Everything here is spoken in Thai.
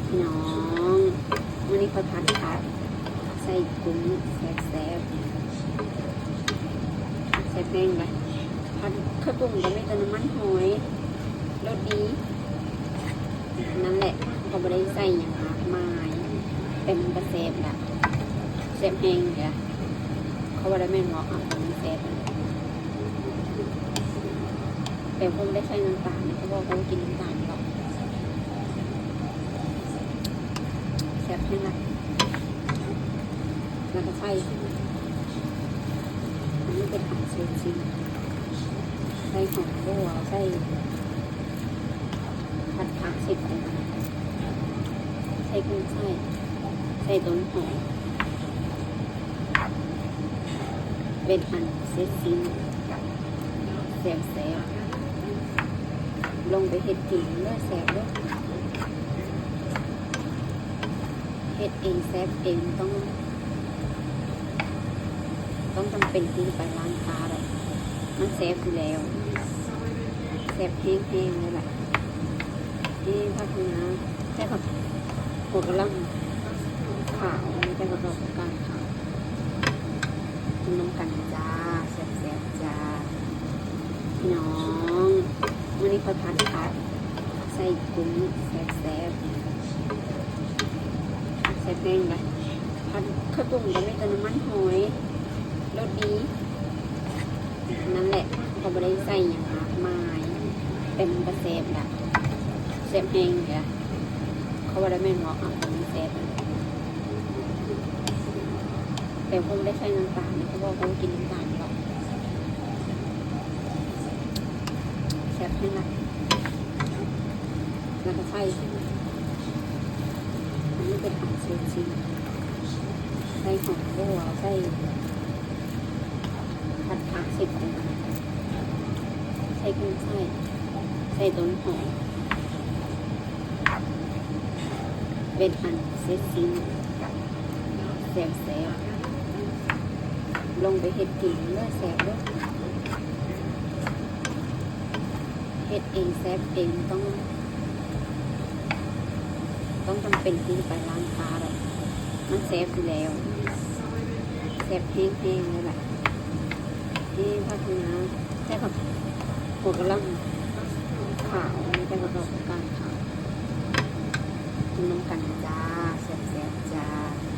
พี่น้องวันนี้เขาทานผัดใส่กุ้งแซ่บแซ่บแห้งเลยผัดข้าวตุ้งก็ไม่เติมน้ำมันหอยรสดีนั่นแหละเขาไม่ได้ใส่อย่างมากมายเป็นกระเซฟละเซฟแห้งเลยเขาว่าได้แม่นบอกอ่ะเป็นเซฟแต่ผมได้ใส่น้ำตาลเขาบอกเขากินน้ำตาลหรอกแซ่บแห้งละแล้วก็ใส่อันนี้เป็นผักเซฟซิใส่หอมบัวใส่ผัดผัก10เลยใส่กุ้งใส่ต้นหอมเป็นอันเซตซิมแซ่บลงไปเห็ดกินเลือดแซ่บด้วยเห็ดเองแซ่บเองต้องจำเป็นที่ไปร้านค้าแบบมันแซ่บอยู่แล้วแซ่บแห้งๆเลยแหละนี่ภาคเหนือใช่ครับหัวกระลำขาวไม่ใช่กระดอกกลางขาวกินน้ำกันจ้าแซ่บๆจ้าพี่น้องวันนี้เขาทานผัดใส่กุ้งแซ่บแห้งเลยผัดข้าวตุ้งก็ไม่เติมน้ำมันหอยรสดีนั่นแหละเขาไม่ได้ใส่อย่างมากมายเป็นกระเซฟละเซฟแห้งเลยเขาว่าได้แม่นบอกอ่ะเป็นเซฟแต่ผมได้ใส่น้ำตาลเขาบอกเขากินน้ำตาลหรอกแซ่บแห้งละแล้วก็ใส่อันนี้เป็นผักเซฟซิใส่หอมบัวใส่ผัดผัก10เลยใส่กุ้งใส่ต้นหอมเป็นอันเซตซิมแซ่บลงไปเห็ดกินเลือดแซ่บด้วยเห็ดเองแซ่บเองต้องจำเป็นที่ไปร้านค้าแบบมันแซ่บอยู่แล้วแซ่บแห้งๆเลยแหละนี่ภาคเหนือใช่ครับหัวกระลำขาวไม่ใช่กระดอกกลางขาวกินน้ำกันจ้าแซ่บๆจ้า